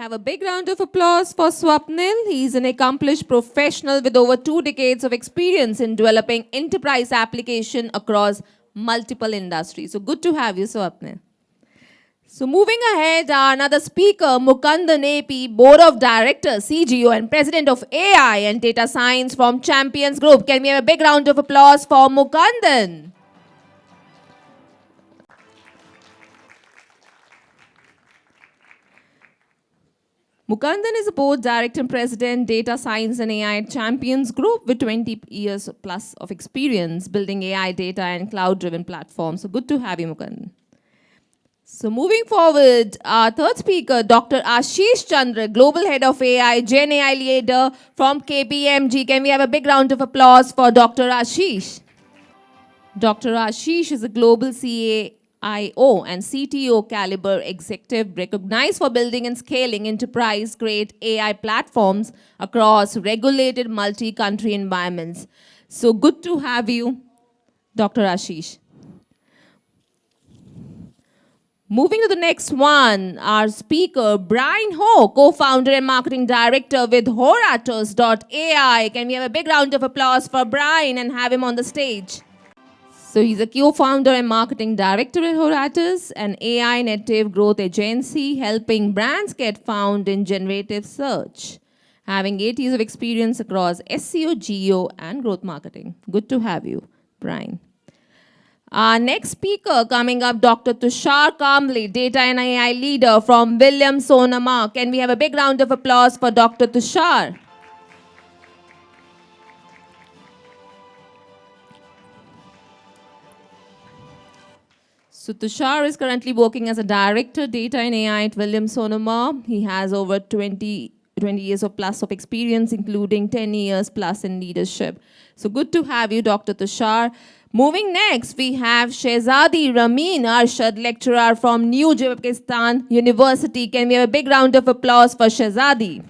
have a big round of applause for Swapnil? He's an accomplished professional with over 2 decades of experience in developing enterprise application across multiple industries. So good to have you, Swapnil. So moving ahead, our another speaker, Mukundan AP, Board of Directors, CGO, and President of AI and Data Science from Champions Group. Can we have a big round of applause for Mukundan? Mukundan is a board director and president, data science and AI at Champions Group with 20 years plus of experience building AI data and cloud-driven platforms. So good to have you, Mukundan. So moving forward, our third speaker, Dr. Ashish Chandra, Global Head of AI, Gen AI Leader from KPMG. Can we have a big round of applause for Dr. Ashish? Dr. Ashish is a global CAIO and CTO caliber executive recognized for building and scaling enterprise-grade AI platforms across regulated multi-country environments. So good to have you, Dr. Ashish. Moving to the next one, our speaker, Brian Ho, co-founder and marketing director with Horatos.ai. Can we have a big round of applause for Brian and have him on the stage? So he's a co-founder and marketing director at Horatos, an AI native growth agency helping brands get found in generative search, having 8 years of experience across SEO, GEO, and growth marketing. Good to have you, Brian. Our next speaker coming up, Dr. Tushar Kamble, Data and AI Leader from Sonoma. Can we have a big round of applause for Dr. Tushar? So Tushar is currently working as a Director, Data and AI at Sonoma. He has over 20 years of plus of experience, including 10 years plus in leadership. So good to have you, Dr. Tushar. Moving next, we have Shezadi Ramin Arshad, lecturer from New Uzbekistan University. Can we have a big round of applause for Shezadi?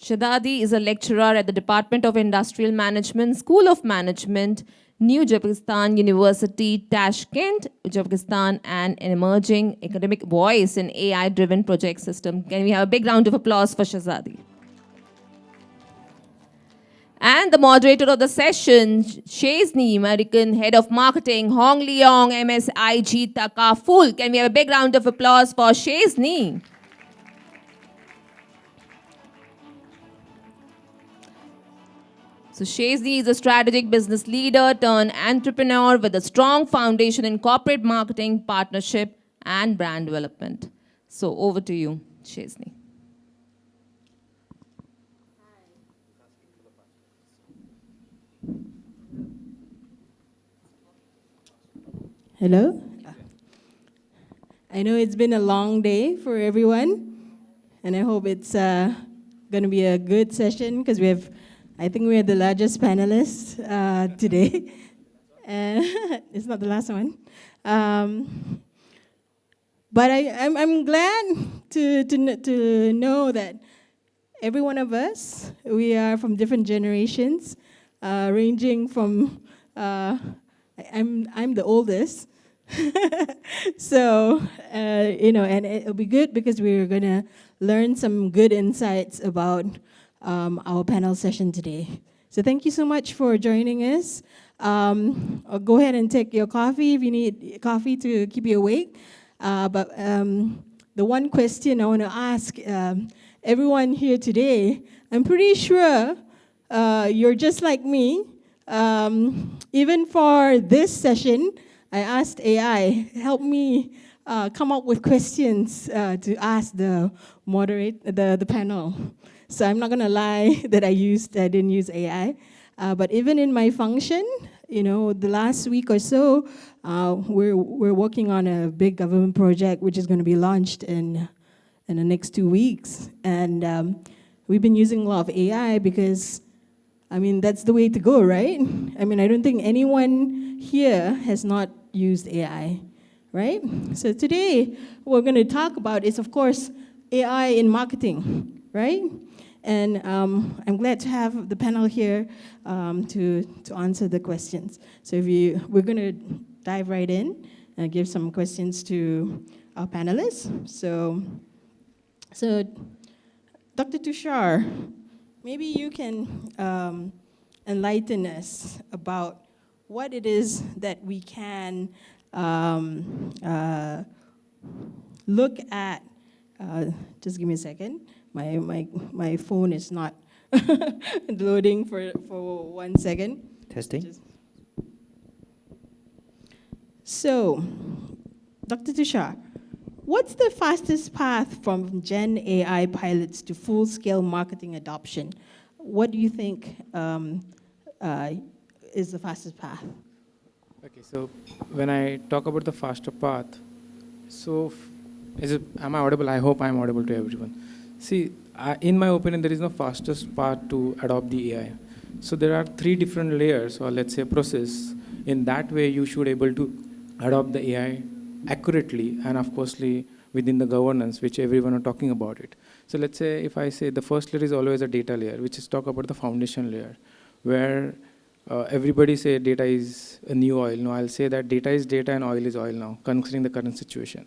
Shezadi is a lecturer at the Department of Industrial Management, School of Management, New Uzbekistan University, Tashkent, Uzbekistan, and an emerging academic voice in AI-driven project system. Can we have a big round of applause for Shazadi? And the moderator of the session, Sheznie, Merican, Head of Marketing, Leong, MSIG, Takaful. Can we have a big round of applause for Sheznie? So Sheznie is a strategic business leader turned entrepreneur with a strong foundation in corporate marketing, partnership, and brand development. So over to you, Sheznie. Hello. I know it's been a long day for everyone, and I hope it's going to be a good session because I think we are the largest panelists today. It's not the last one. But I'm glad to know that every one of us, we are from different generations, ranging from, I'm the oldest. So, and it'll be good because we're going to learn some good insights about our panel session today. So thank you so much for joining us. Go ahead and take your coffee if you need coffee to keep you awake. But the one question I want to ask everyone here today, I'm pretty sure you're just like me. Even for this session, I asked AI, help me come up with questions to ask the panel. So I'm not going to lie that I didn't use AI. But even in my function, the last week or so, we're working on a big government project which is going to be launched in the next 2 weeks. And we've been using a lot of AI because, that's the way to go, right? I don't think anyone here has not used AI, right? So today, what we're going to talk about is, of course, AI in marketing, right? And I'm glad to have the panel here to answer the questions. So we're going to dive right in and give some questions to our panelists. So Dr. Tushar, maybe you can enlighten us about what it is that we can look at. Just give me a second. My phone is not loading for 1 second. Testing. So, Dr. Tushar, what's the fastest path from Gen AI pilots to full-scale marketing adoption? What do you think is the fastest path? Okay, so when I talk about the faster path, so am I audible? I hope I'm audible to everyone. See, in my opinion, there is no fastest path to adopt the AI. So there are 3 different layers, or let's say process. In that way, you should able to adopt the AI accurately and of course within the governance, which everyone are talking about it. So let's say if I say the first layer is always a data layer, which is talk about the foundation layer, where everybody say data is a new oil. No, I'll say that data is data and oil is oil now, considering the current situation.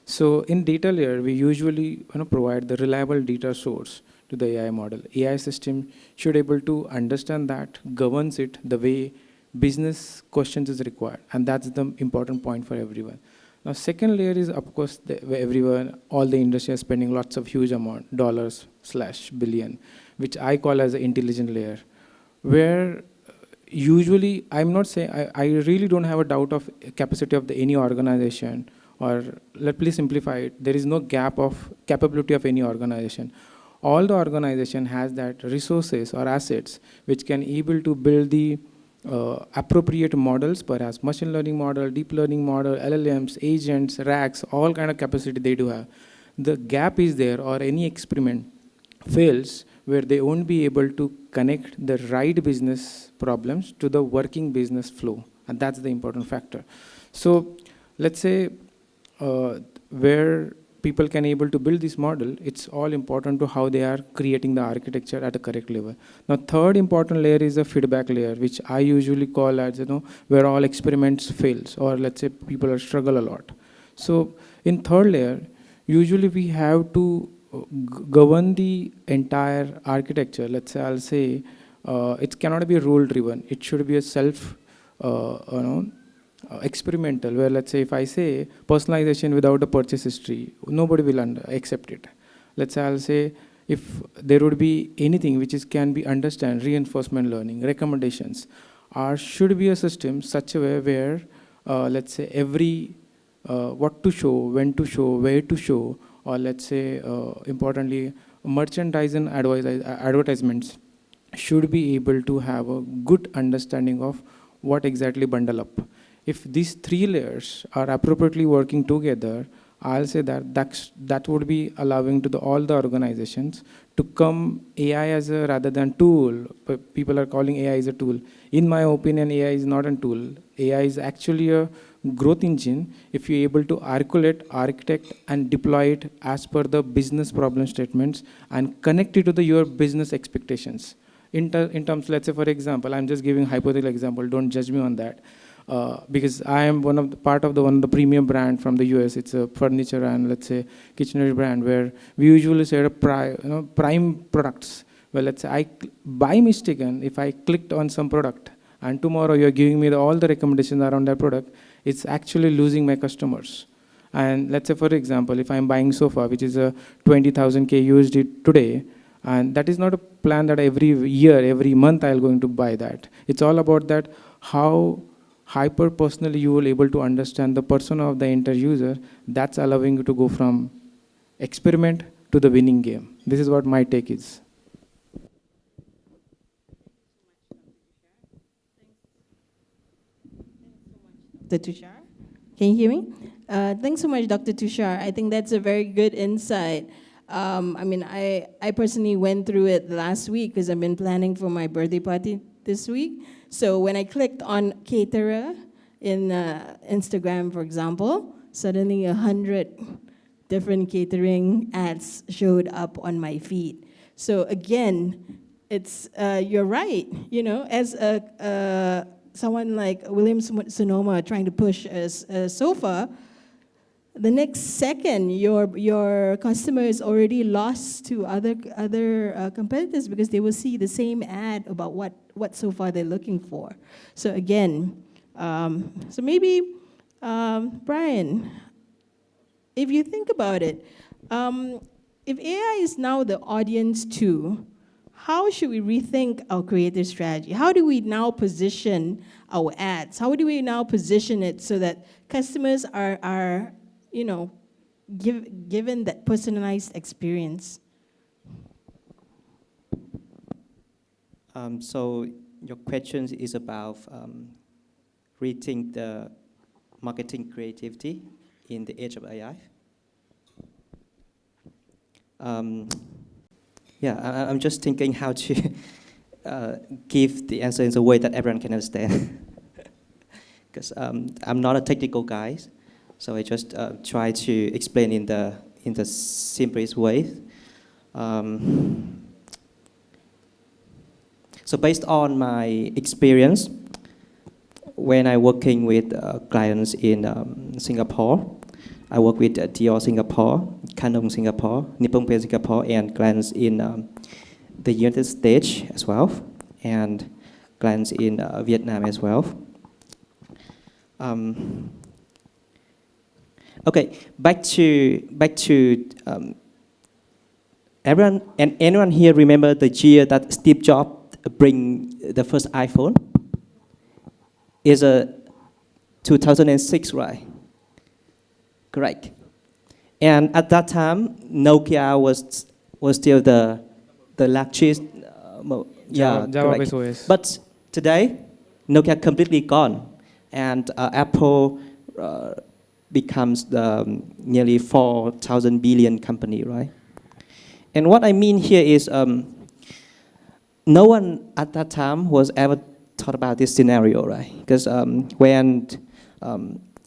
So in data layer, we usually provide the reliable data source to the AI model. AI system should able to understand that, governs it the way business questions is required. And that's the important point for everyone. Now, second layer is, of course, where everyone, all the industry is spending lots of huge amount, dollars/billion, which I call as an intelligent layer, where usually, I'm not saying, I really don't have a doubt of capacity of any organization, or please simplify it, there is no gap of capability of any organization. All the organization has that resources or assets which can able to build the appropriate models, perhaps machine learning model, deep learning model, LLMs, agents, racks, all kind of capacity they do have. The gap is there, or any experiment fails where they won't be able to connect the right business problems to the working business flow. And that's the important factor. So let's say where people can able to build this model, it's all important to how they are creating the architecture at the correct level. Now, third important layer is a feedback layer, which I usually call as, where all experiments fails, or let's say people are struggle a lot. So in third layer, usually we have to govern the entire architecture. Let's say, I'll say, it cannot be rule driven. It should be a self, experimental, where let's say if I say personalization without a purchase history, nobody will accept it. Let's say I'll say if there would be anything which can be understand, reinforcement learning, recommendations, should be a system such a way where let's say every what to show, when to show, where to show, or let's say importantly merchandise and advertisements should be able to have a good understanding of what exactly bundle up. If these 3 layers are appropriately working together, I'll say that would be allowing to all the organizations to come AI as a rather than tool. People are calling AI as a tool. In my opinion, AI is not a tool. AI is actually a growth engine if you're able to architect and deploy it as per the business problem statements and connect it to your business expectations. In terms, let's say, for example, I'm just giving a hypothetical example, don't judge me on that. Because I am one of the premium brand from the US. It's a furniture and let's say kitchenry brand where we usually say prime products. Well, let's say by mistaken, if I clicked on some product and tomorrow you're giving me all the recommendations around that product, it's actually losing my customers. And let's say, for example, if I'm buying sofa, which is a 20,000 USD today, and that is not a plan that every year, every month I'm going to buy that. It's all about that how hyper personally you will able to understand the persona of the end user. That's allowing you to go from experiment to the winning game. This is what my take is. Dr. Tushar, can you hear me? Thanks so much, Dr. Tushar. I think that's a very good insight. I mean, I personally went through it last week because I've been planning for my birthday party this week. So when I clicked on caterer in Instagram, for example, suddenly 100 different catering ads showed up on my feed. So again, it's you're right. As a someone like Sonoma trying to push a sofa, the next second your customer is already lost to other competitors because they will see the same ad about what sofa they're looking for. So again, so maybe Brian, if you think about it, if AI is now the audience too, how should we rethink our creative strategy? How do we now position our ads? How do we now position it so that customers are given that personalized experience? So your question is about rethink the marketing creativity in the age of AI. I'm just thinking how to give the answer in a way that everyone can understand. Because I'm not a technical guy, so I just try to explain in the simplest way. So based on my experience, when I working with clients in Singapore, I work with Dior Singapore, Canon Singapore, Nippon Paint Singapore, and clients in the United States as well, and clients in Vietnam as well. Okay, back to everyone, and anyone here remember the year that Steve Jobs bring the first iPhone? Is 2006, right? Correct. And at that time, Nokia was still the largest. Java-based OS. But today, Nokia completely gone, and Apple becomes the nearly 4,000 billion company, right? And what I mean here is, no one at that time was ever thought about this scenario, right? Because when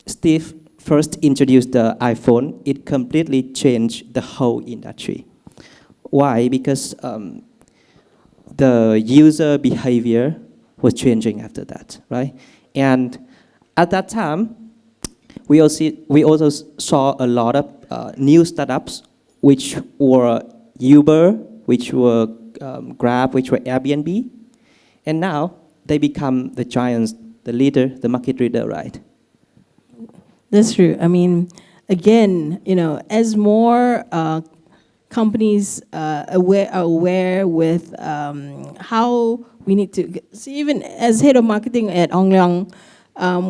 Steve first introduced the iPhone, it completely changed the whole industry. Why? Because the user behavior was changing after that, right? And at that time, we also saw a lot of new startups, which were Uber, which were Grab, which were Airbnb, and now they become the giants, the leader, the market leader, right? That's true. I mean, again, as more companies are aware with how we need to, so even as head of marketing at Ong Leong,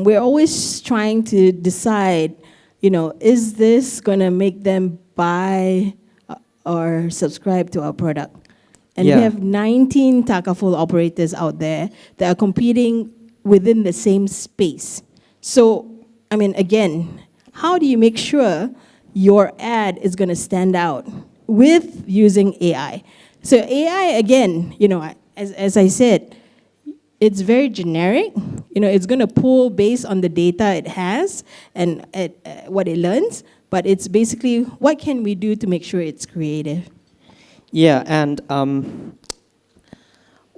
we're always trying to decide, is this going to make them buy or subscribe to our product? And we have 19 Takaful operators out there that are competing within the same space. So, I mean, again, how do you make sure your ad is going to stand out with using AI? So AI, again, as I said, it's very generic. It's going to pull based on the data it has and what it learns. But it's basically, what can we do to make sure it's creative? Yeah, and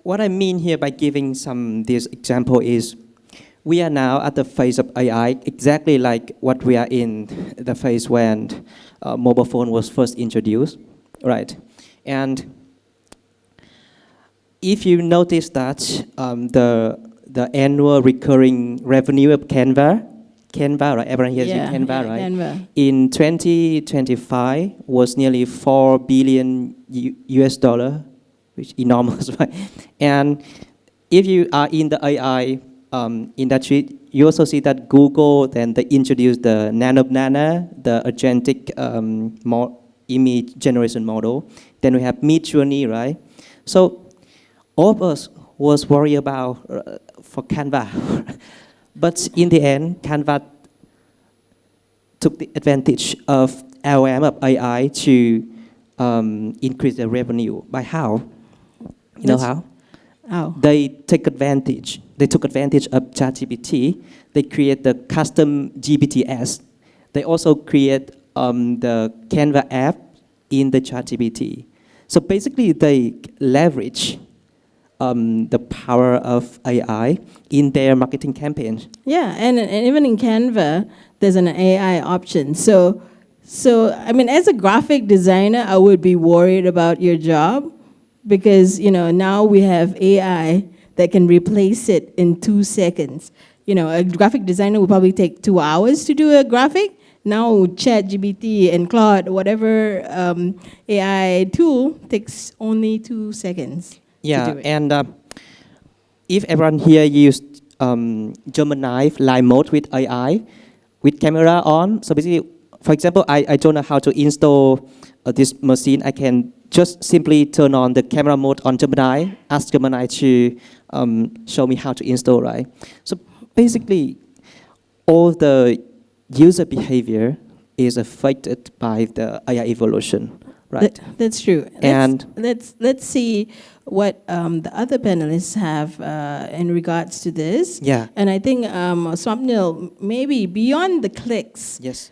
what I mean here by giving this example is, we are now at the phase of AI, exactly like what we are in the phase when mobile phone was first introduced, right? And if you notice that the annual recurring revenue of Canva, right? Everyone here is in Canva, right? Canva. In 2025 was nearly $4 billion US dollar, which is enormous, right? And if you are in the AI industry, you also see that Google, then they introduced the Nano, the agentic image generation model. Then we have Midjourney, right? So all of us was worried about for Canva. But in the end, Canva took the advantage of LLM of AI to increase their revenue. By how? You know how? How? They took advantage of ChatGPT. They create the custom GPTs. They also create the Canva app in the ChatGPT. So basically, they leverage the power of AI in their marketing campaigns. Yeah, and even in Canva, there's an AI option. So I mean, as a graphic designer, I would be worried about your job because, now we have AI that can replace it in 2 seconds. A graphic designer would probably take 2 hours to do a graphic. Now, ChatGPT and Claude, whatever AI tool, takes only 2 seconds to do it. And if everyone here used Gemini Live Mode with AI, with camera on, so basically, for example, I don't know how to install this machine. I can just simply turn on the camera mode on Gemini, ask Gemini to show me how to install, right? So basically, all the user behavior is affected by the AI evolution, right? That's true. And let's see what the other panelists have in regards to this. Yeah. And I think Swapnil, maybe beyond the clicks, Yes.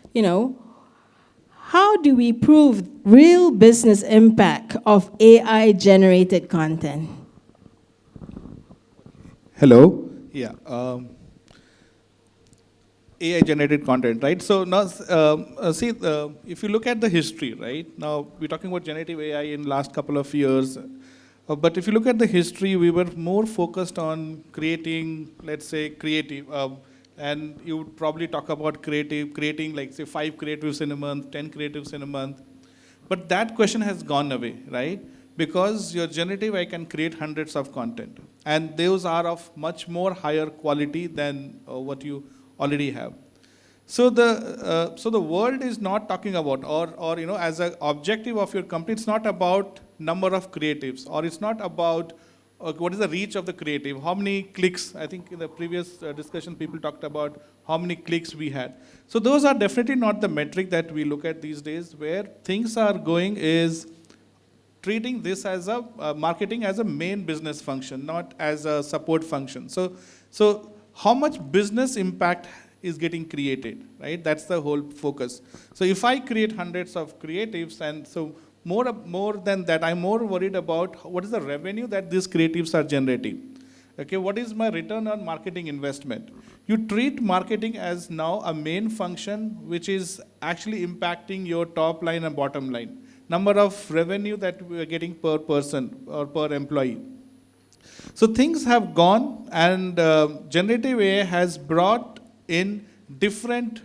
how do we prove real business impact of AI-generated content? Hello. Yeah. AI-generated content, right? So now, see, if you look at the history, right? Now, we're talking about generative AI in last couple of years. But if you look at the history, we were more focused on creating, let's say, creative. And you would probably talk about creating like, say, 5 creatives in a month, 10 creatives in a month. But that question has gone away, right? Because your generative AI can create hundreds of content. And those are of much more higher quality than what you already have. So the world is not talking about, or as an objective of your company, it's not about number of creatives, or it's not about what is the reach of the creative, how many clicks. I think in the previous discussion, people talked about how many clicks we had. So those are definitely not the metric that we look at these days. Where things are going is treating this as a marketing as a main business function, not as a support function. So how much business impact is getting created, right? That's the whole focus. So if I create hundreds of creatives, and so more than that, I'm more worried about what is the revenue that these creatives are generating. Okay, what is my return on marketing investment? You treat marketing as now a main function, which is actually impacting your top line and bottom line. Number of revenue that we are getting per person or per employee. So things have gone, and generative AI has brought in different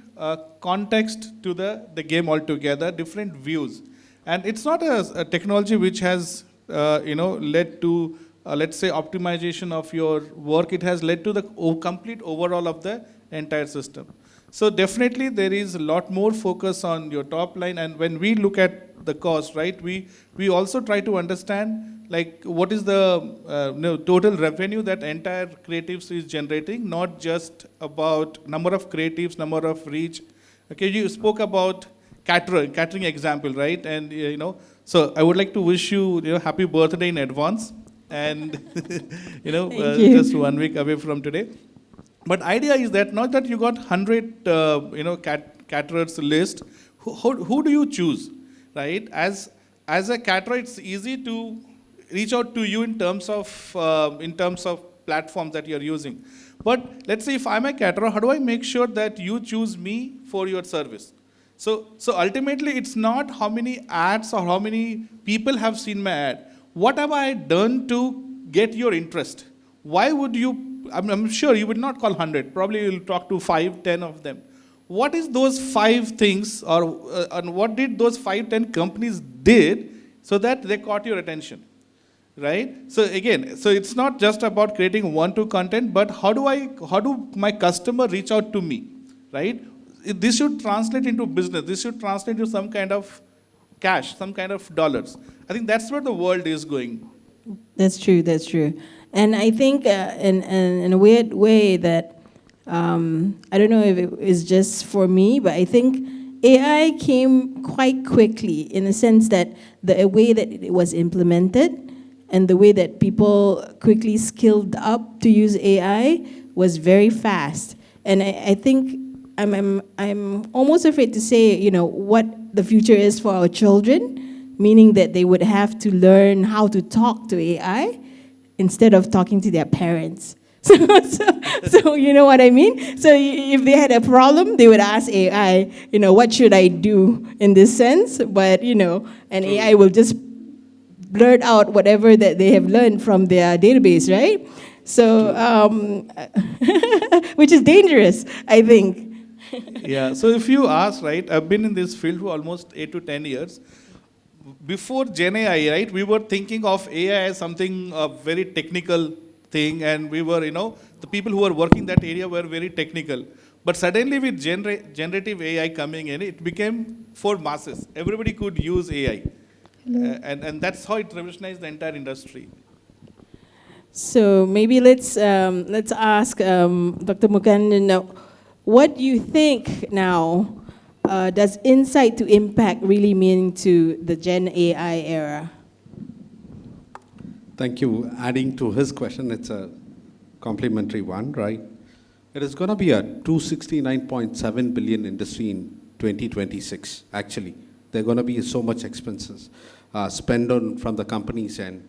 context to the game altogether, different views. And it's not a technology which has led to, let's say, optimization of your work. It has led to the complete overall of the entire system. So definitely there is a lot more focus on your top line. And when we look at the cost, right, we also try to understand like what is the total revenue that entire creatives is generating, not just about number of creatives, number of reach. Okay, you spoke about catering example, right? And so I would like to wish you, happy birthday in advance, and just 1 week away from today. But idea is that not that you got 100 caterers list. Who do you choose, right? As a caterer, it's easy to reach out to you in terms of platforms that you're using. But let's say if I'm a caterer, how do I make sure that you choose me for your service? So ultimately, it's not how many ads or how many people have seen my ad. What have I done to get your interest? Why would you, I'm sure you would not call 100. Probably you'll talk to 5, 10 of them. What is those 5 things, and what did those 5, 10 companies did so that they caught your attention? Right? So again, so it's not just about creating 1, 2 content, but how do my customer reach out to me, right? This should translate into business. This should translate into some kind of cash, some kind of dollars. I think that's where the world is going. That's true. That's true. And I think in a weird way that I don't know if it is just for me, but I think AI came quite quickly in the sense that the way that it was implemented and the way that people quickly skilled up to use AI was very fast. And I think I'm almost afraid to say, what the future is for our children, meaning that they would have to learn how to talk to AI instead of talking to their parents. So you know what I mean? So if they had a problem, they would ask AI, what should I do in this sense? But, and AI will just blurt out whatever that they have learned from their database, right? So, which is dangerous, I think. Yeah, so if you ask, right, I've been in this field for almost 8 to 10 years. Before Gen AI, right, we were thinking of AI as something very technical thing, and we were, the people who were working that area were very technical. But suddenly with generative AI coming in, it became for masses. Everybody could use AI. And that's how it revolutionized the entire industry. So maybe let's ask Dr. Mukundan, what do you think now does insight to impact really mean to the Gen AI era? Thank you. Adding to his question, it's a complimentary one, right? It is going to be a 269.7 billion industry in 2026, actually. There are going to be so much expenses spent on from the companies' end.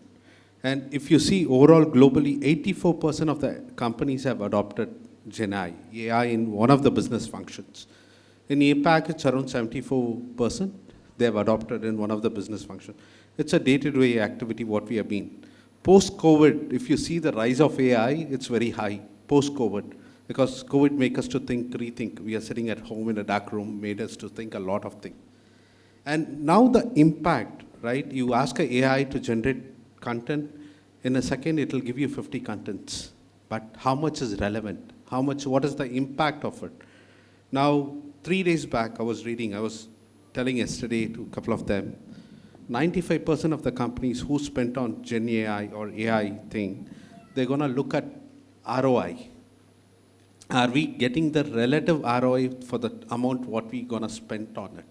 And if you see overall globally, 84% of the companies have adopted Gen AI in one of the business functions. In APAC, it's around 74%. They have adopted in one of the business functions. It's a day-to-day activity what we have been. Post-COVID, if you see the rise of AI, it's very high, post-COVID, because COVID made us to think, rethink. We are sitting at home in a dark room, made us to think a lot of things. And now the impact, right? You ask an AI to generate content, in a second it will give you 50 contents. But how much is relevant? What is the impact of it? Now, 3 days back, I was telling yesterday to a couple of them, 95% of the companies who spent on Gen AI or AI thing, they're going to look at ROI. Are we getting the relative ROI for the amount what we're going to spend on it?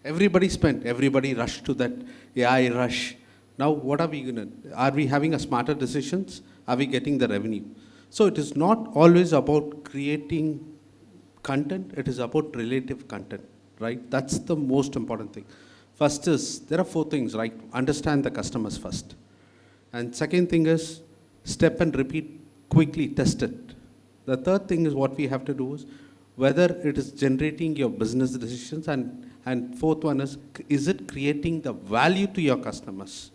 Everybody rushed to that AI rush. Now, what are we going to, are we having a smarter decisions? Are we getting the revenue? So it is not always about creating content, it is about relative content, right? That's the most important thing. First is, there are 4 things, right? Understand the customers first. And second thing is, step and repeat, quickly test it. The third thing is what we have to do is, whether it is generating your business decisions, and fourth one is it creating the value to your customers?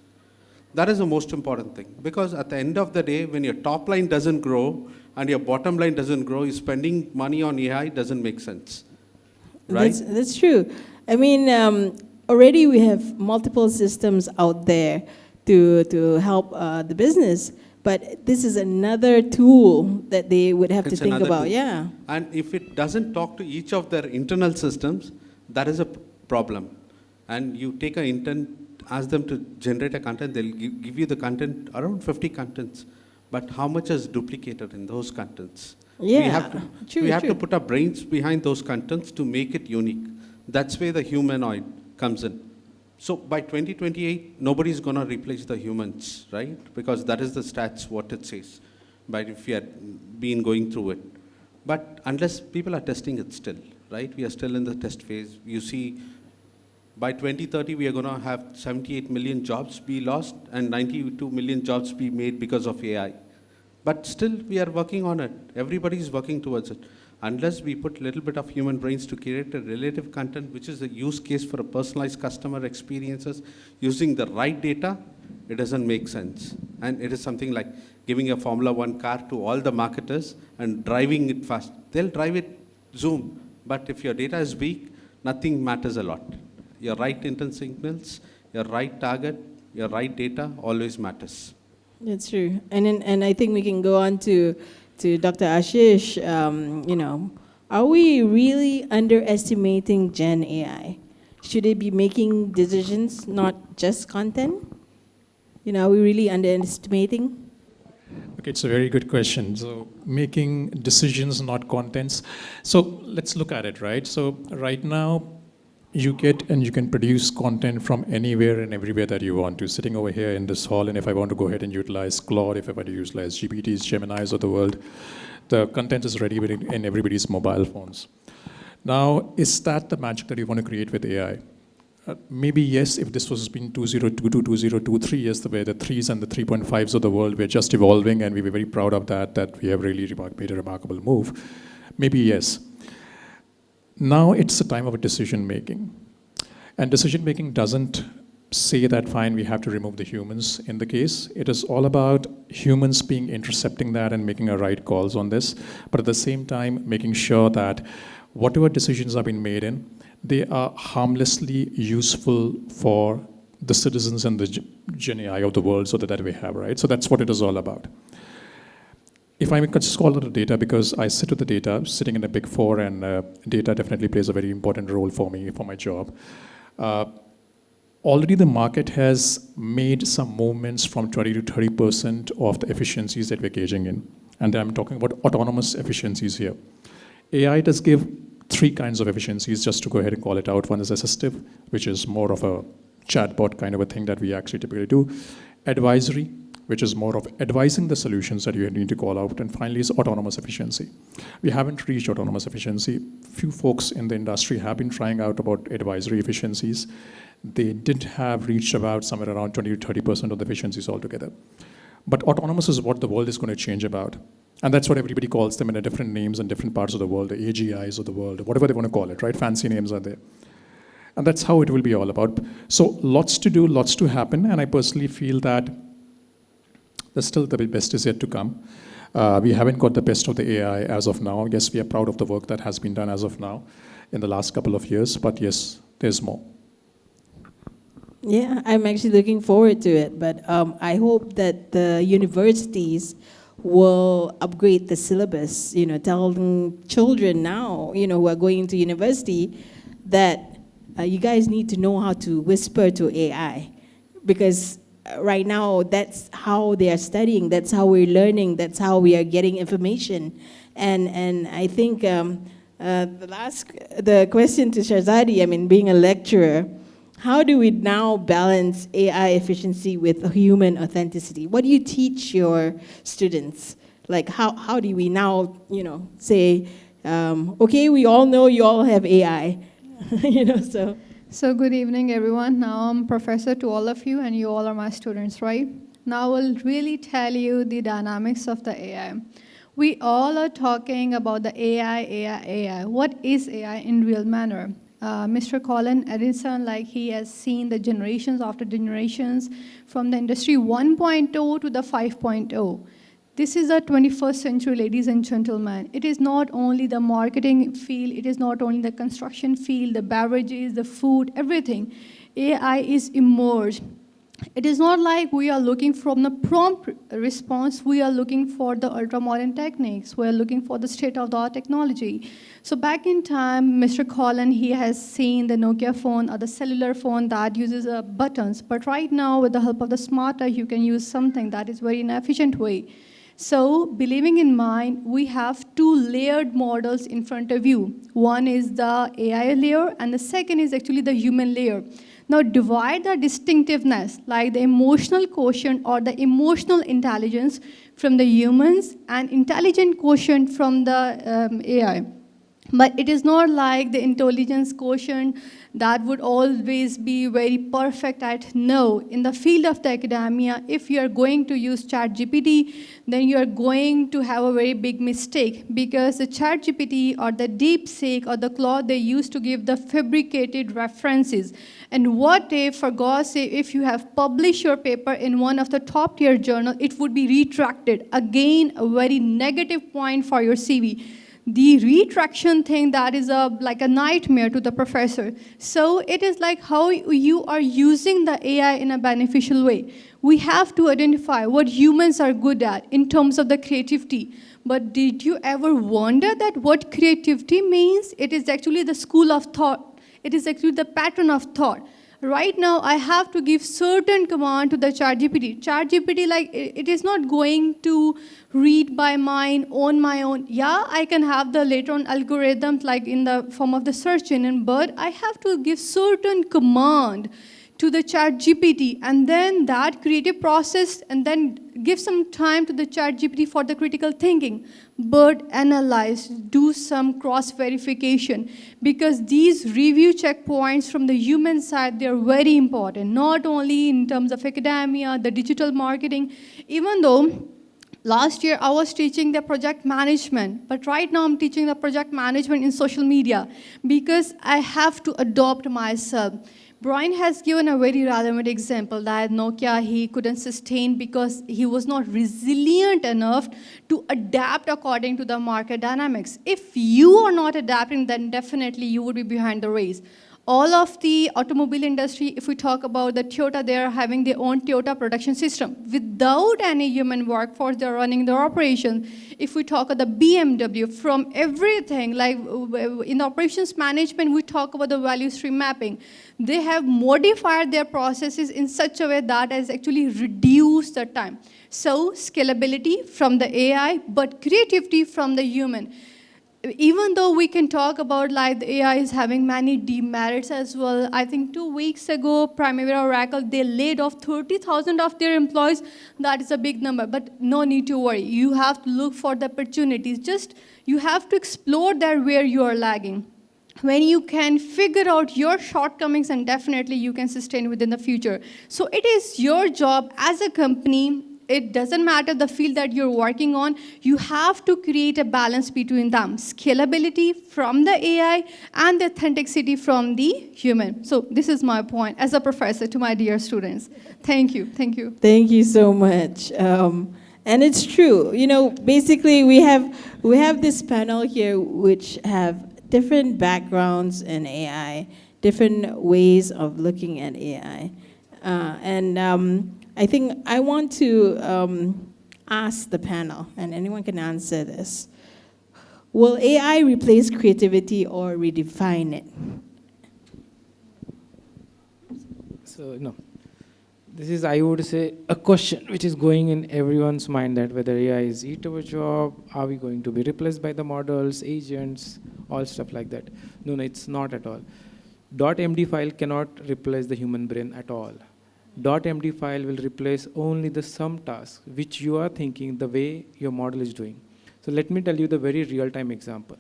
That is the most important thing. Because at the end of the day, when your top line doesn't grow and your bottom line doesn't grow, you're spending money on AI doesn't make sense, right? That's true. I mean, already we have multiple systems out there to help the business, but this is another tool that they would have to think about. Tool. Yeah. And if it doesn't talk to each of their internal systems, that is a problem. And you take an intern, ask them to generate a content, they'll give you the content, around 50 contents. But how much is duplicated in those contents? Yeah, we have to put our brains behind those contents to make it unique. That's where the humanoid comes in. So by 2028, nobody's going to replace the humans, right? Because that is the stats, what it says. But if you had been going through it. But unless people are testing it still, right? We are still in the test phase. You see, by 2030, we are going to have 78 million jobs be lost and 92 million jobs be made because of AI. But still, we are working on it. Everybody is working towards it. Unless we put a little bit of human brains to create a relative content, which is a use case for a personalized customer experiences, using the right data, it doesn't make sense. And it is something like giving a Formula 1 car to all the marketers and driving it fast. They'll drive it zoom. But if your data is weak, nothing matters a lot. Your right intent signals, your right target, your right data always matters. That's true. And I think we can go on to Dr. Ashish. Are we really underestimating Gen AI? Should it be making decisions, not just content? Are we really underestimating? Okay, it's a very good question. So making decisions, not contents. So let's look at it, right? So right now, you get and you can produce content from anywhere and everywhere that you want to. Sitting over here in this hall, and if I want to go ahead and utilize Claude, if I want to utilize GPTs, Geminis of the world, the content is ready in everybody's mobile phones. Now, is that the magic that you want to create with AI? maybe yes, if this was been 2022, 2023, yes, the way the 3s and the 3.5s of the world were just evolving, and we were very proud of that we have really made a remarkable move. Maybe yes. Now it's a time of decision making. And decision making doesn't say that, fine, we have to remove the humans in the case. It is all about humans intercepting that and making a right calls on this, but at the same time, making sure that whatever decisions have been made they are harmlessly useful for the citizens and the Gen AI of the world, so that we have, right? So that's what it is all about. If I may just call it a data, because I sit with the data, sitting in a Big Four, and data definitely plays a very important role for me, for my job. Already the market has made some movements from 20 to 30% of the efficiencies that we're gauging in. And I'm talking about autonomous efficiencies here. AI does give 3 kinds of efficiencies, just to go ahead and call it out. One is assistive, which is more of a chatbot kind of a thing that we actually typically do. Advisory, which is more of advising the solutions that you need to call out. And finally is autonomous efficiency. We haven't reached autonomous efficiency. Few folks in the industry have been trying out about advisory efficiencies. They did have reached about somewhere around 20 to 30% of the efficiencies altogether. But autonomous is what the world is going to change about. And that's what everybody calls them in a different names in different parts of the world, the AGIs of the world, whatever they want to call it, right? Fancy names are there. And that's how it will be all about. So lots to do, lots to happen. And I personally feel that still the best is yet to come. We haven't got the best of the AI as of now. Yes, we are proud of the work that has been done as of now in the last couple of years. But yes, there's more. Yeah, I'm actually looking forward to it. But I hope that the universities will upgrade the syllabus, telling children now, who are going into university that you guys need to know how to whisper to AI. Because right now, that's how they are studying, that's how we're learning, that's how we are getting information. And I think the question to Shazadi, being a lecturer, how do we now balance AI efficiency with human authenticity? What do you teach your students? Like, how do we now, say, okay, we all know you all have AI, so. So good evening, everyone. Now I'm professor to all of you, and you all are my students, right? Now I'll really tell you the dynamics of the AI. We all are talking about the AI. What is AI in real manner? Mr. Colin Edison, he has seen the generations after generations from the industry 1.0 to the 5.0. This is the 21st century, ladies and gentlemen. It is not only the marketing field, it is not only the construction field, the beverages, the food, everything. AI is immersed. It is not like we are looking from the prompt response, we are looking for the ultra-modern techniques, we are looking for the state-of-the-art technology. So back in time, Mr. Colin, he has seen the Nokia phone or the cellular phone that uses buttons, but right now, with the help of the smart touch, you can use something that is very inefficient way. So, believing in mind, we have 2 layered models in front of you. One is the AI layer, and the second is actually the human layer. Now, divide the distinctiveness, like the emotional quotient or the emotional intelligence from the humans and intelligent quotient from the AI. But it is not like the intelligence quotient that would always be very perfect at no. In the field of the academia, if you are going to use ChatGPT, then you are going to have a very big mistake, because the ChatGPT or the DeepSeek or the Claude, they used to give the fabricated references. And what if, for God's sake, if you have published your paper in one of the top tier journals, it would be retracted. Again, a very negative point for your CV. The retraction thing, that is like a nightmare to the professor. So it is like how you are using the AI in a beneficial way. We have to identify what humans are good at in terms of the creativity. But did you ever wonder that what creativity means? It is actually the school of thought. It is actually the pattern of thought. Right now, I have to give certain command to the ChatGPT. ChatGPT, it is not going to read by mind on my own. Yeah, I can have the later on algorithms like in the form of the search engine, but I have to give certain command to the chat GPT, and then that creative process, and then give some time to the chat GPT for the critical thinking, but analyze, do some cross verification, because these review checkpoints from the human side, they're very important, not only in terms of academia, the digital marketing, even though last year I was teaching the project management, but right now I'm teaching the project management in social media because I have to adopt myself. Brian has given a very relevant example that Nokia, he couldn't sustain because he was not resilient enough to adapt according to the market dynamics. If you are not adapting, then definitely you would be behind the race. All of the automobile industry, if we talk about the Toyota, they are having their own Toyota production system. Without any human workforce, they're running their operation. If we talk about the BMW, from everything, like in operations management, we talk about the value stream mapping. They have modified their processes in such a way that has actually reduced the time. So scalability from the AI, but creativity from the human. Even though we can talk about like the AI is having many demerits as well, I think 2 weeks ago, Primavera Oracle, they laid off 30,000 of their employees. That is a big number, but no need to worry. You have to look for the opportunities. Just, you have to explore that where you are lagging. When you can figure out your shortcomings, and definitely you can sustain within the future. So it is your job as a company. It doesn't matter the field that you're working on, you have to create a balance between them. Scalability from the AI and the authenticity from the human. So this is my point as a professor to my dear students. Thank you, thank you. Thank you so much. And it's true, you know, basically we have this panel here which have different backgrounds in AI, different ways of looking at AI. I think I want to ask the panel, and anyone can answer this. Will AI replace creativity or redefine it? So, no. This is, I would say, a question which is going in everyone's mind, that whether AI is eat our job, are we going to be replaced by the models, agents, all stuff like that. No, it's not at all. .md file cannot replace the human brain at all. .md file will replace only the some tasks which you are thinking the way your model is doing. So let me tell you the very real-time example.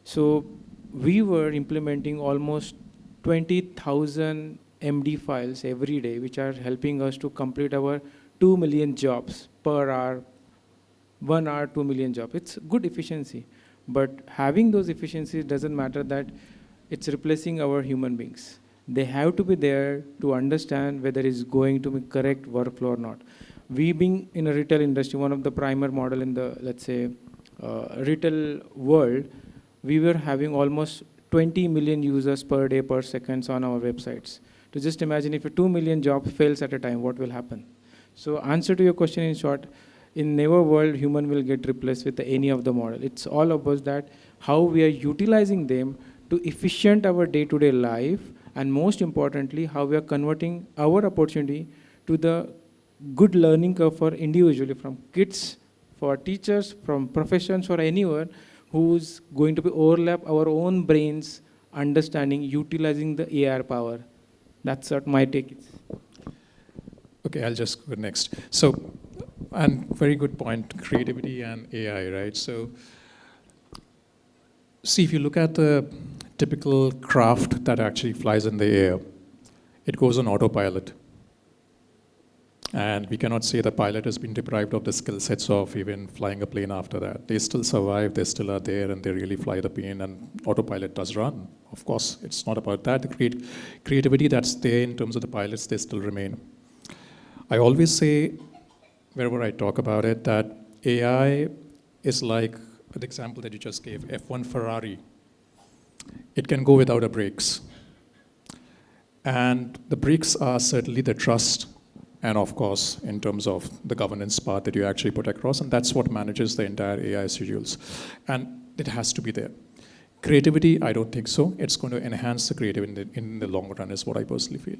So we were implementing almost 20,000 MD files every day, which are helping us to complete our 2 million jobs per hour, 1 hour, 2 million jobs. It's good efficiency, but having those efficiencies doesn't matter that it's replacing our human beings. They have to be there to understand whether it's going to be correct workflow or not. We being in a retail industry, one of the primer model in the, let's say, retail world, we were having almost 20 million users per day, per seconds on our websites. To just imagine if a 2 million job fails at a time, what will happen? So answer to your question in short, in never world, human will get replaced with any of the model. It's all about that, how we are utilizing them to efficient our day-to-day life, and most importantly, how we are converting our opportunity to the good learning curve for individually, from kids, for teachers, from professions, or anyone who's going to be overlap our own brains, understanding, utilizing the AI power. That's what my take is. Okay, I'll just go next. So, and very good point, creativity and AI, right? So, see, if you look at the typical craft that actually flies in the air, it goes on autopilot. And we cannot say the pilot has been deprived of the skill sets of even flying a plane after that. They still survive, they still are there, and they really fly the plane, and autopilot does run. Of course, it's not about that. The creativity that's there in terms of the pilots, they still remain. I always say, wherever I talk about it, that AI is like the example that you just gave, F1 Ferrari. It can go without a brakes. And the brakes are certainly the trust, and of course, in terms of the governance part that you actually put across, and that's what manages the entire AI schedules. And it has to be there. Creativity, I don't think so. It's going to enhance the creativity in the long run, is what I personally feel.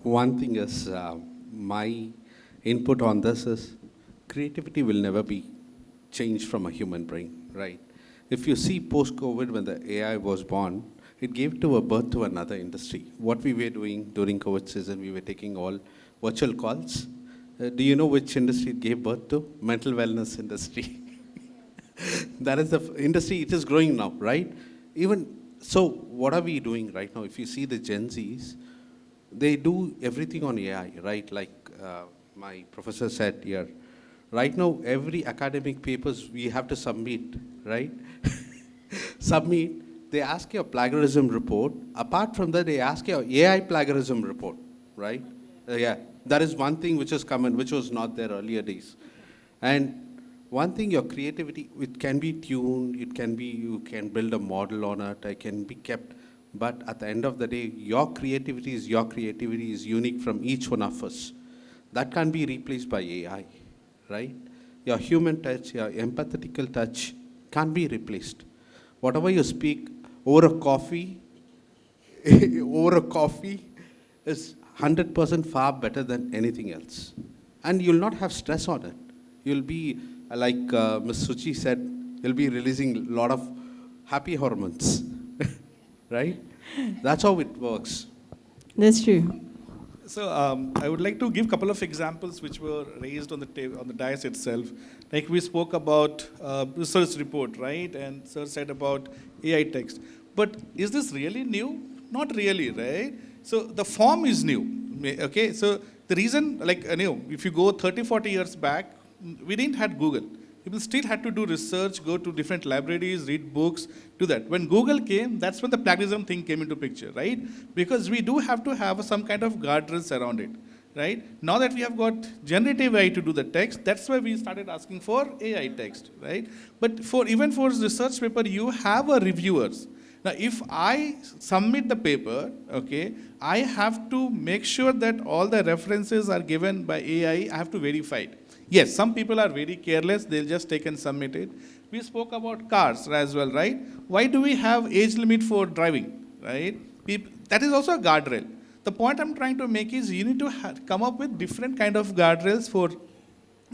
One thing is, my input on this is, creativity will never be changed from a human brain, right? If you see post-COVID when the AI was born, it gave to a birth to another industry. What we were doing during COVID season, we were taking all virtual calls. Do you know which industry it gave birth to? Mental wellness industry. That is the industry, it is growing now, right? Even, so what are we doing right now? If you see the Gen Zs, they do everything on AI, right? Like my professor said here, right now, every academic papers we have to submit, right? Submit, they ask you a plagiarism report. Apart from that, they ask you an AI plagiarism report, right? Yeah, that is one thing which has come in, which was not there earlier days. And one thing, your creativity, it can be tuned, it can be, you can build a model on it, it can be kept, but at the end of the day, your creativity is unique from each one of us. That can't be replaced by AI, right? Your human touch, your empathetical touch can't be replaced. Whatever you speak over a coffee, over a coffee is 100% far better than anything else. And you'll not have stress on it. You'll be, like Ms. Suchi said, you'll be releasing a lot of happy hormones, right? That's how it works. That's true. So I would like to give a couple of examples which were raised on the dais itself. Like we spoke about research report, right? And sir said about AI text. But is this really new? Not really, right? So the form is new, okay? So the reason, like, if you go 30, 40 years back, we didn't have Google. People still had to do research, go to different libraries, read books, do that. When Google came, that's when the plagiarism thing came into picture, right? Because we do have to have some kind of guardrails around it, right? Now that we have got generative AI to do the text, that's why we started asking for AI text, right? But even for research paper, you have a reviewers. Now, if I submit the paper, okay, I have to make sure that all the references are given by AI. I have to verify it. Yes, some people are very careless. They'll just take and submit it. We spoke about cars as well, right? Why do we have age limit for driving, right? That is also a guardrail. The point I'm trying to make is you need to come up with different kind of guardrails for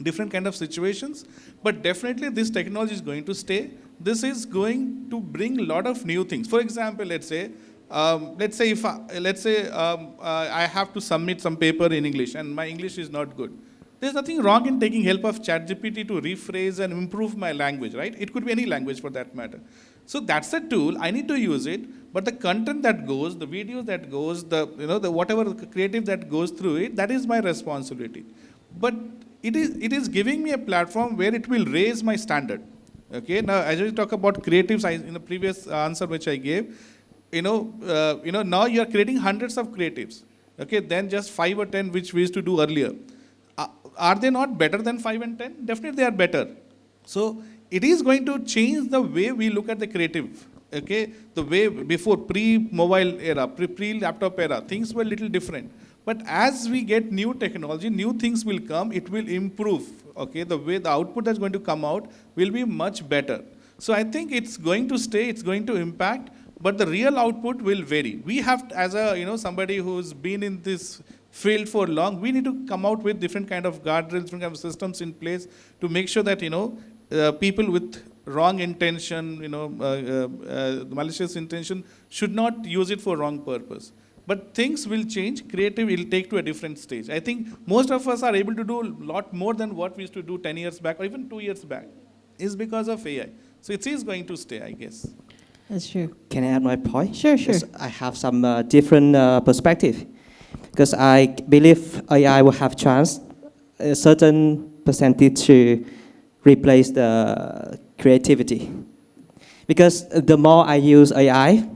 different kind of situations. But definitely this technology is going to stay. This is going to bring a lot of new things. For example, let's say if I have to submit some paper in English and my English is not good. There's nothing wrong in taking help of ChatGPT to rephrase and improve my language, right? It could be any language for that matter. So that's a tool. I need to use it, but the content that goes, the videos that goes, the whatever creative that goes through it, that is my responsibility. But it is giving me a platform where it will raise my standard. Okay. Now, as we talk about creatives, in the previous answer which I gave, now you are creating hundreds of creatives. Okay, then just 5 or 10 which we used to do earlier. Are they not better than 5 and 10? Definitely they are better. So it is going to change the way we look at the creative. Okay, the way before pre-mobile era, pre-laptop era, things were a little different. But as we get new technology, new things will come, it will improve. Okay, the way the output that's going to come out will be much better. So I think it's going to stay, it's going to impact, but the real output will vary. We have, as a somebody who's been in this field for long, we need to come out with different kind of guardrails, different kind of systems in place to make sure that people with wrong intention, malicious intention should not use it for wrong purpose. But things will change. Creative will take to a different stage. I think most of us are able to do a lot more than what we used to do 10 years back or even 2 years back. Is because of AI. So it is going to stay, I guess. That's true. Can I add my point? Sure. Yes, I have some different perspective. Because I believe AI will have chance, a certain percentage to replace the creativity. Because the more I use AI,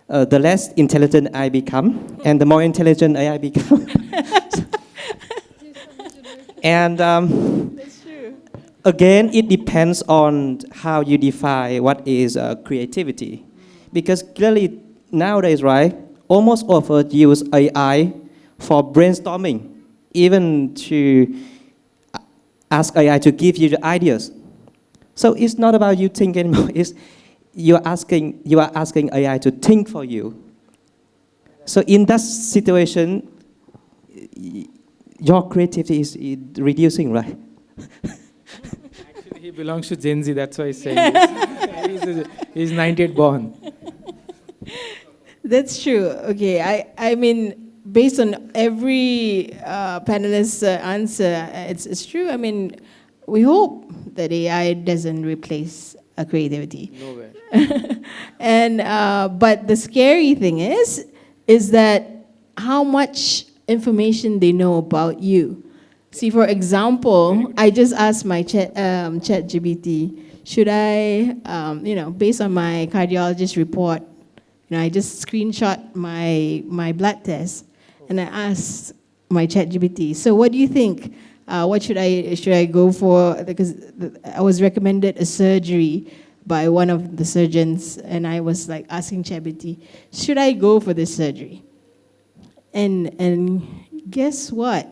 the less intelligent I become, and the more intelligent AI become. And That's true. again, it depends on how you define what is creativity. Because clearly nowadays, right, almost all of us use AI for brainstorming, even to ask AI to give you the ideas. So it's not about you thinking anymore. You are asking AI to think for you. So in that situation, your creativity is reducing, right? Actually, he belongs to Gen Z, that's why he's saying this. He's 98 born. That's true. Okay, I mean, based on every panelist's answer, it's true. I mean, we hope that AI doesn't replace creativity. Nowhere. And but the scary thing is that how much information they know about you. See, for example, I just asked my ChatGPT, should I, based on my cardiologist report, I just screenshot my blood test, and I asked my ChatGPT, so what do you think? What should I go for? Because I was recommended a surgery by one of the surgeons, and I was like asking ChatGPT, should I go for this surgery? And guess what?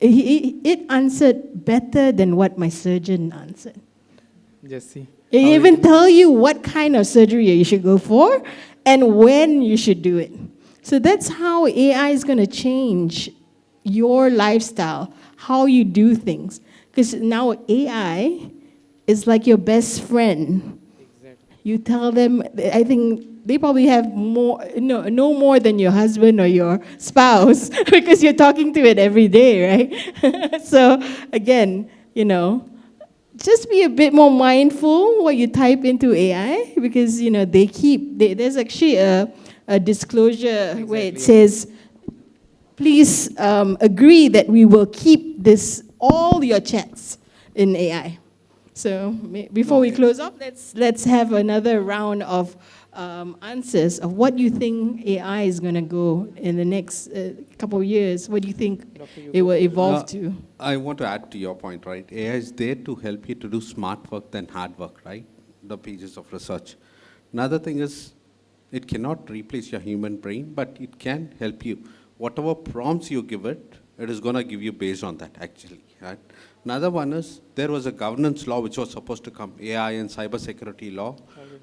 It answered better than what my surgeon answered. Just see. It even tell you what kind of surgery you should go for and when you should do it. So that's how AI is going to change your lifestyle, how you do things. Because now AI is like your best friend. Exactly. You tell them, I think they probably have no more than your husband or your spouse because you're talking to it every day, right? So again, just be a bit more mindful what you type into AI because, there's actually a disclosure where it says, please agree that we will keep all your chats in AI. So before we close off, let's have another round of answers of what you think AI is going to go in the next couple of years. What do you think it will evolve to? I want to add to your point, right? AI is there to help you to do smart work than hard work, right? The pages of research. Another thing is, it cannot replace your human brain, but it can help you. Whatever prompts you give it, it is going to give you based on that, actually, right? Another one is, there was a governance law which was supposed to come, AI and cybersecurity law,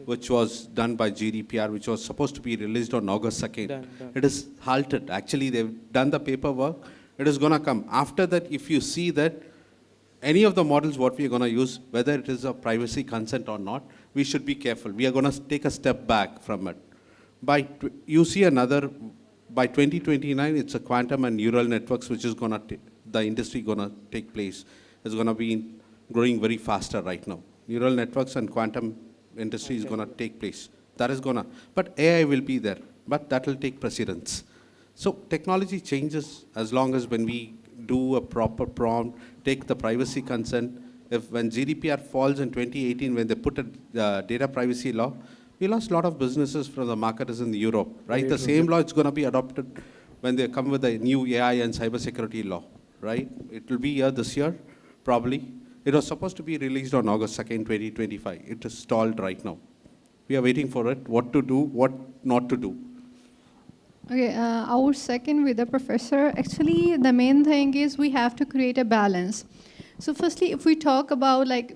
which was done by GDPR, which was supposed to be released on August 2nd. Done. It is halted. Actually, they've done the paperwork. It is going to come. After that, if you see that any of the models what we are going to use, whether it is a privacy consent or not, we should be careful. We are going to take a step back from it. You see another, by 2029, it's a quantum and neural networks which is going to, the industry going to take place. It's going to be growing very faster right now. Neural networks and quantum industry is going to take place. That is going to, but AI will be there, but that will take precedence. So technology changes as long as when we do a proper prompt, take the privacy consent. When GDPR falls in 2018, when they put a data privacy law, we lost a lot of businesses from the marketers in Europe, right? The same law is going to be adopted when they come with a new AI and cybersecurity law, right? It will be here this year, probably. It was supposed to be released on August 2nd, 2025. It is stalled right now. We are waiting for it, what to do, what not to do. Okay, I would second with the professor. Actually, the main thing is we have to create a balance. So firstly, if we talk about like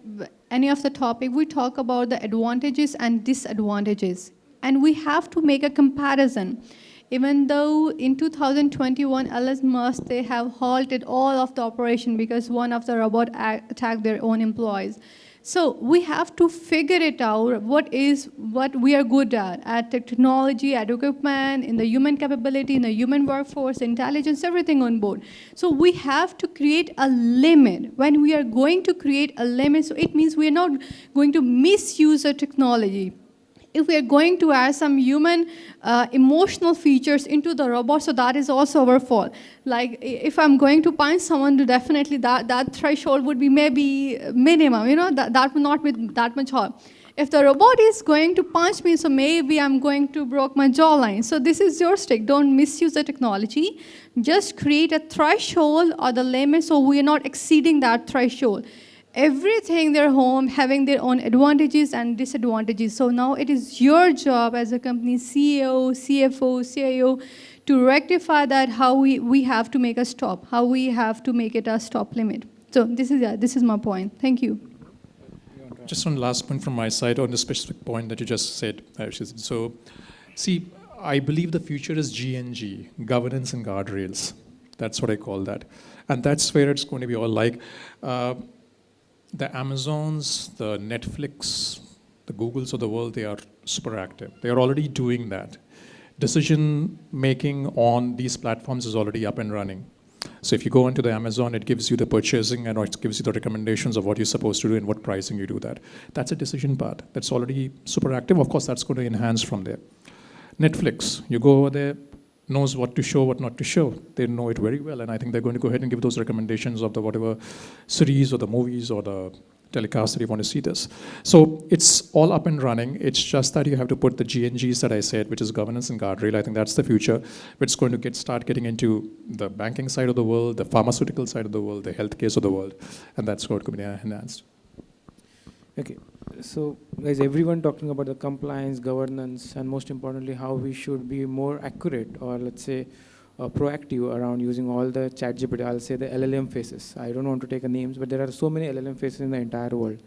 any of the topic, we talk about the advantages and disadvantages. And we have to make a comparison. Even though in 2021, Elon Musk, they have halted all of the operation because one of the robot attacked their own employees. So we have to figure it out, what we are good at technology, at equipment, in the human capability, in the human workforce, intelligence, everything on board. So we have to create a limit. When we are going to create a limit, so it means we are not going to misuse the technology. If we are going to add some human emotional features into the robot, so that is also our fault. Like if I'm going to punch someone, definitely that threshold would be maybe minimum, that would not be that much hard. If the robot is going to punch me, so maybe I'm going to break my jawline. So this is your stick. Don't misuse the technology. Just create a threshold or the limit so we are not exceeding that threshold. Everything their home having their own advantages and disadvantages. So now it is your job as a company CEO, CFO, CIO to rectify that, how we have to make a stop, how we have to make it a stop limit. So this is my point. Thank you. Just one last point from my side on the specific point that you just said, Ashish. So, see, I believe the future is G&G, governance and guardrails. That's what I call that. And that's where it's going to be all like, the Amazons, the Netflix, the Googles of the world, they are super active. They are already doing that. Decision making on these platforms is already up and running. So if you go into the Amazon, it gives you the purchasing and it gives you the recommendations of what you're supposed to do and what pricing you do that. That's a decision part. That's already super active. Of course, that's going to enhance from there. Netflix, you go over there, knows what to show, what not to show. They know it very well, and I think they're going to go ahead and give those recommendations of the whatever series or the movies or the telecast that you want to see this. So it's all up and running. It's just that you have to put the GNGs that I said, which is governance and guardrail. I think that's the future. It's going to start getting into the banking side of the world, the pharmaceutical side of the world, the healthcare of the world, and that's going to be enhanced. Okay, so guys, everyone talking about the compliance, governance, and most importantly, how we should be more accurate, or let's say proactive around using all the ChatGPT. I'll say the LLM faces. I don't want to take names, but there are so many LLM faces in the entire world.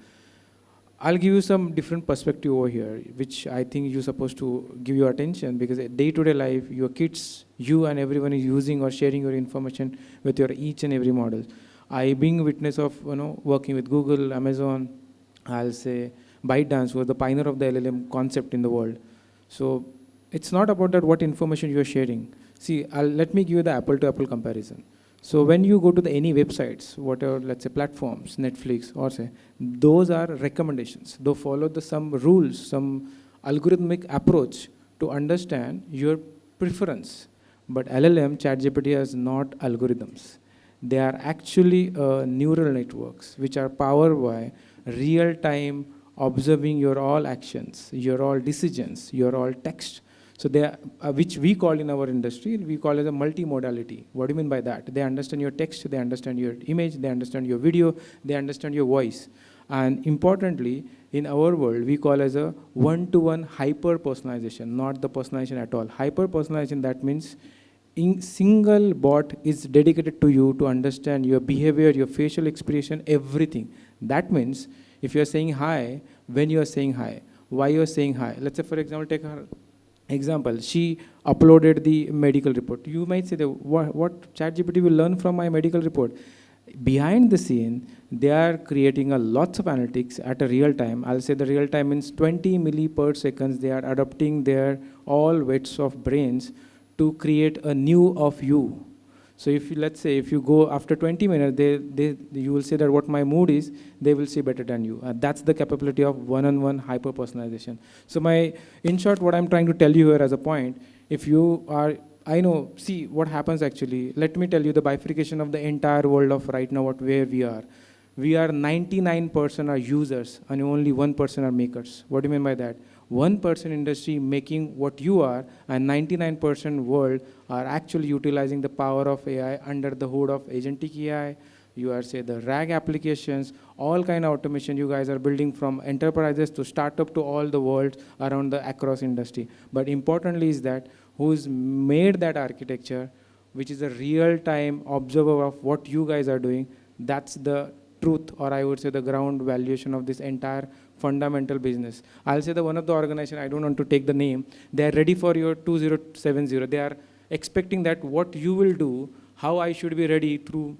I'll give you some different perspective over here, which I think you're supposed to give your attention, because day-to-day life, your kids, you and everyone is using or sharing your information with your each and every model. I being witness of working with Google, Amazon, I'll say ByteDance, who was the pioneer of the LLM concept in the world. So it's not about that what information you are sharing. See, let me give you the apple-to-apple comparison. So when you go to any websites, whatever, let's say platforms, Netflix, or say, those are recommendations. They follow some rules, some algorithmic approach to understand your preference. But LLM, ChatGPT, is not algorithms. They are actually neural networks, which are powered by real-time observing your all actions, your all decisions, your all text. So they are, which we call in our industry, we call it a multimodality. What do you mean by that? They understand your text, they understand your image, they understand your video, they understand your voice. And importantly, in our world, we call as a one-to-one hyper-personalization, not the personalization at all. Hyper-personalization, that means single bot is dedicated to you to understand your behavior, your facial expression, everything. That means if you're saying hi, when you're saying hi, why you're saying hi. Let's say, for example, take her example. She uploaded the medical report. You might say, what ChatGPT will learn from my medical report? Behind the scene, they are creating lots of analytics at a real time. I'll say the real time means 20 milli per seconds. They are adopting their all weights of brains to create a new of you. So if you, let's say, if you go after 20 minutes, you will say that what my mood is, they will see better than you. That's the capability of one-on-one hyper-personalization. So in short, what I'm trying to tell you here as a point, if you are, I know, see what happens actually. Let me tell you the bifurcation of the entire world of right now, where we are. We are 99% are users and only 1% are makers. What do you mean by that? 1% industry making what you are, and 99% world are actually utilizing the power of AI under the hood of agentic AI. You are, say, the RAG applications, all kind of automation you guys are building, from enterprises to startup to all the world around the across industry. But importantly is that who's made that architecture, which is a real-time observer of what you guys are doing. That's the truth, or I would say the ground valuation of this entire fundamental business. I'll say the one of the organization, I don't want to take the name, they are ready for your 2070. They are expecting that what you will do, how I should be ready through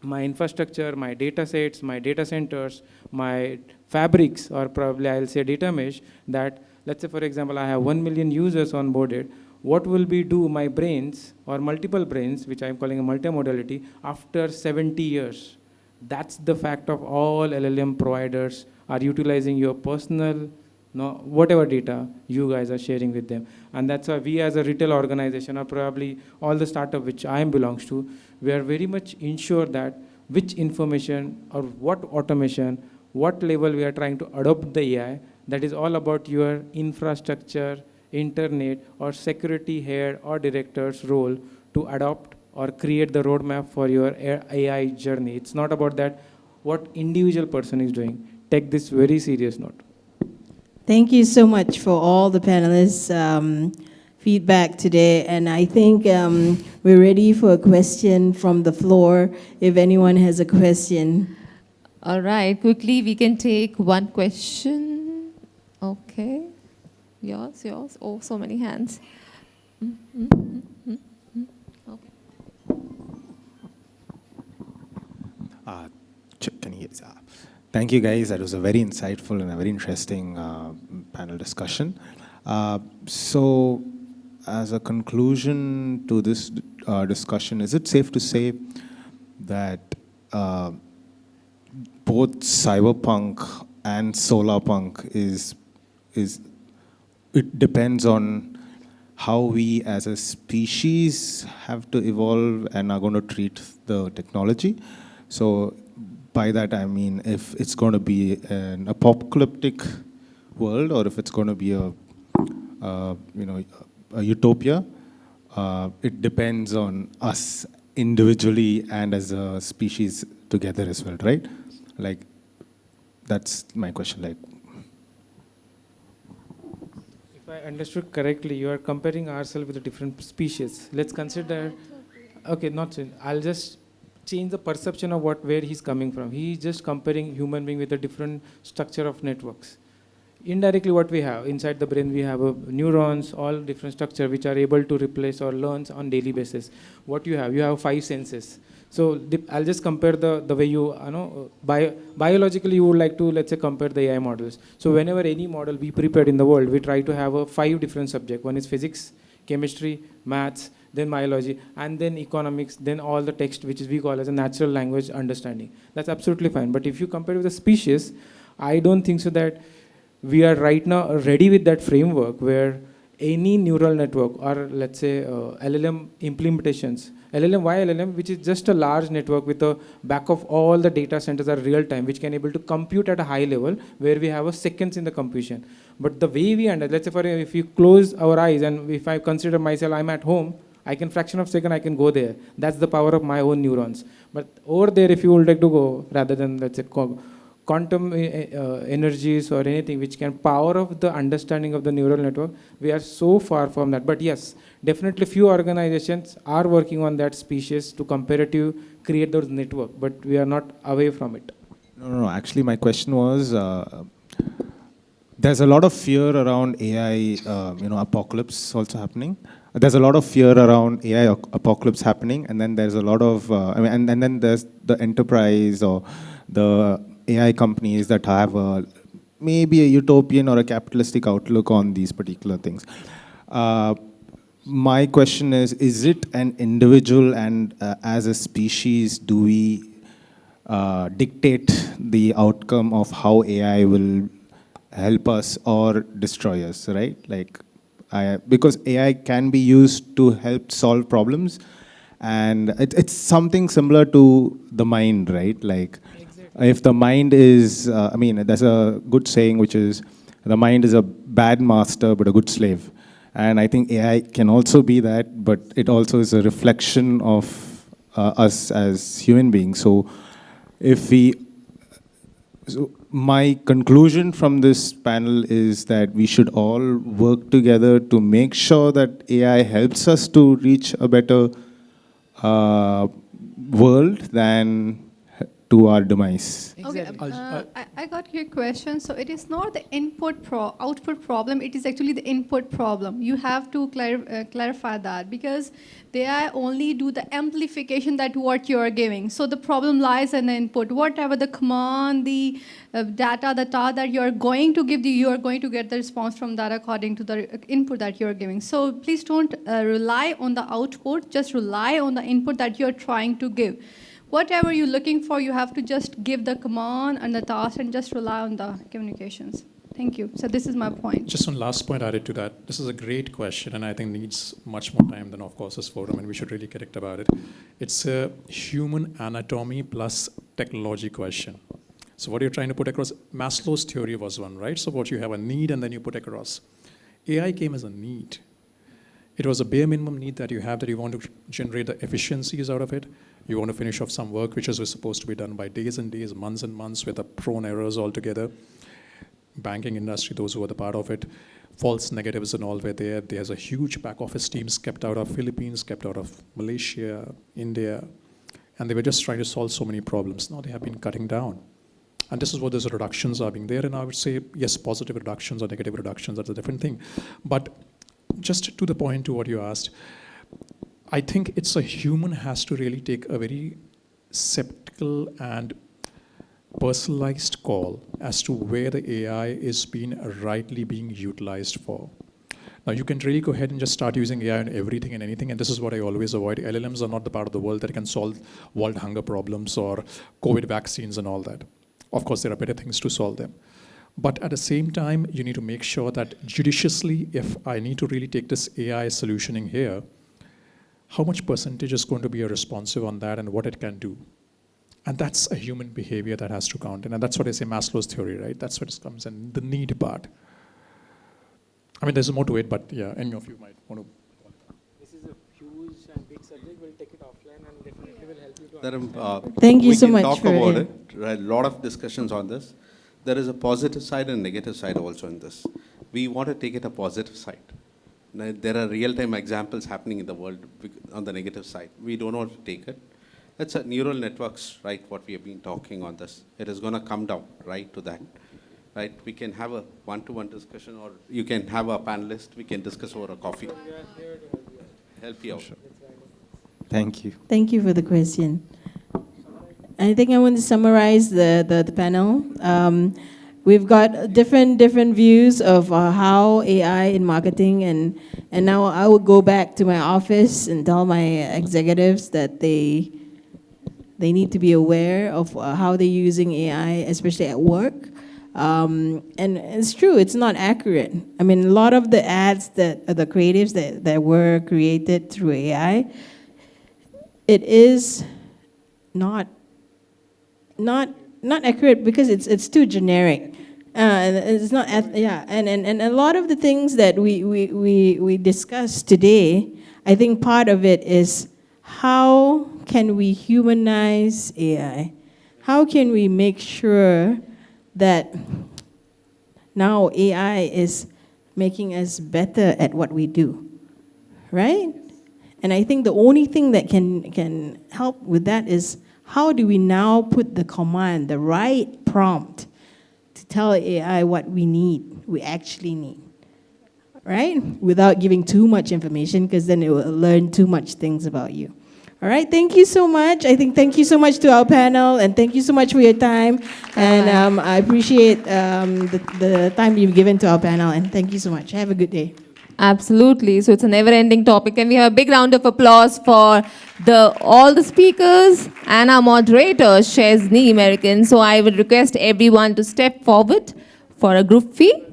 my infrastructure, my data sets, my data centers, my fabrics, or probably I'll say data mesh, that let's say, for example, I have 1 million users onboarded. What will be do my brains or multiple brains, which I'm calling a multimodality, after 70 years? That's the fact of all LLM providers are utilizing your personal, whatever data you guys are sharing with them. And that's why we as a retail organization, or probably all the startup which I belongs to, we are very much ensure that which information or what automation, what level we are trying to adopt the AI, that is all about your infrastructure, internet, or security head or director's role to adopt or create the roadmap for your AI journey. It's not about that what individual person is doing. Take this very serious note. Thank you so much for all the panelists' feedback today. And I think we're ready for a question from the floor, if anyone has a question. All right, quickly we can take one question. Okay. Yours. Oh, so many hands. Okay. Can you, thank you guys. That was a very insightful and a very interesting panel discussion. So, as a conclusion to this discussion, is it safe to say that both cyberpunk and solarpunk it depends on how we as a species have to evolve and are going to treat the technology? So by that I mean if it's going to be an apocalyptic world or if it's going to be a utopia, it depends on us individually and as a species together as well, right? Like, that's my question. Like, If I understood correctly, you are comparing ourselves with a different species. Let's consider, okay, not change. I'll just change the perception of where he's coming from. He's just comparing human being with a different structure of networks. Indirectly, what we have inside the brain, we have neurons, all different structure which are able to replace or learn on daily basis. What you have 5 senses. So I'll just compare the way biologically you would like to, let's say, compare the AI models. So whenever any model we prepared in the world, we try to have 5 different subjects. One is physics, chemistry, maths, then biology, and then economics, then all the text which we call as a natural language understanding. That's absolutely fine. But if you compare with the species, I don't think so that we are right now ready with that framework where any neural network or let's say LLM implementations, why LLM? Which is just a large network with a back of all the data centers are real time, which can able to compute at a high level where we have a seconds in the computation. But the way we let's say if you close our eyes and if I consider myself, I'm at home, I can fraction of a second, I can go there. That's the power of my own neurons. But over there, if you would like to go, rather than let's say quantum energies or anything which can power up the understanding of the neural network, we are so far from that. But yes, definitely few organizations are working on that species to comparative create those network, but we are not away from it. No. Actually, my question was, there's a lot of fear around AI, apocalypse also happening. There's a lot of fear around AI apocalypse happening, and then there's a lot of, and then there's the enterprise or the AI companies that have maybe a utopian or a capitalistic outlook on these particular things. My question is it an individual and as a species, do we dictate the outcome of how AI will help us or destroy us, right? Like, because AI can be used to help solve problems, and it's something similar to the mind, right? Like, if the mind is, there's a good saying which is, the mind is a bad master but a good slave. And I think AI can also be that, but it also is a reflection of us as human beings. So my conclusion from this panel is that we should all work together to make sure that AI helps us to reach a better world than to our demise. Okay, I got your question. So it is not the output problem, it is actually the input problem. You have to clarify that, because they only do the amplification that what you are giving. So the problem lies in the input. Whatever the command, the data, the task that you are going to give, you are going to get the response from that according to the input that you are giving. So please don't rely on the output, just rely on the input that you are trying to give. Whatever you're looking for, you have to just give the command and the task and just rely on the communications. Thank you. So this is my point. Just one last point added to that. This is a great question, and I think needs much more time than, of course, this forum, and we should really connect about it. It's a human anatomy plus technology question. So what you're trying to put across, Maslow's theory was one, right? So what you have a need, and then you put across. AI came as a need. It was a bare minimum need that you have, that you want to generate the efficiencies out of it. You want to finish off some work which was supposed to be done by days and days, months and months, with prone errors altogether. Banking industry, those who were the part of it, false negatives and all were there. There's a huge back office teams kept out of Philippines, kept out of Malaysia, India, and they were just trying to solve so many problems. Now they have been cutting down. And this is what those reductions are being there. And I would say, yes, positive reductions or negative reductions, that's a different thing. But just to the point to what you asked, I think it's a human has to really take a very skeptical and personalized call as to where the AI is rightly being utilized for. Now, you can really go ahead and just start using AI on everything and anything, and this is what I always avoid. LLMs are not the part of the world that can solve world hunger problems or COVID vaccines and all that. Of course, there are better things to solve them. But at the same time, you need to make sure that judiciously, if I need to really take this AI solutioning here, how much percentage is going to be responsive on that and what it can do? And that's a human behavior that has to count in. And that's what I say Maslow's theory, right? That's what comes in, the need part. I mean, there's more to it, but yeah, any of you might want to. This is a huge and big subject. We'll take it offline and definitely will help you to There, Thank you we so can much talk for about yeah. it. Right, a lot of discussions on this. There is a positive side and negative side also in this. We want to take it a positive side. Now, there are real-time examples happening in the world on the negative side. We don't want to take it. It's a neural networks, right, what we have been talking on this. It is going to come down, right, to that. Right, we can have a one-to-one discussion, or you can have a panelist. We can discuss over a coffee. Help you out. Sure. Thank you. Thank you for the question. I think I want to summarize the panel. We've got different views of how AI in marketing, and now I will go back to my office and tell my executives that they need to be aware of how they're using AI, especially at work. And it's true, it's not accurate. I mean, a lot of the ads the creatives that were created through AI, it is not accurate because it's too generic. And it's not, and a lot of the things that we discussed today, I think part of it is how can we humanize AI? How can we make sure that now AI is making us better at what we do, right? And I think the only thing that can help with that is how do we now put the command, the right prompt to tell AI what we actually need, right? Without giving too much information, because then it will learn too much things about you. All right, thank you so much. I think thank you so much to our panel, and thank you so much for your time. And I appreciate the time you've given to our panel, and thank you so much. Have a good day. Absolutely. So it's a never-ending topic, and we have a big round of applause for all the speakers and our moderator, Sheznie, Merican. So I would request everyone to step forward for a group fee.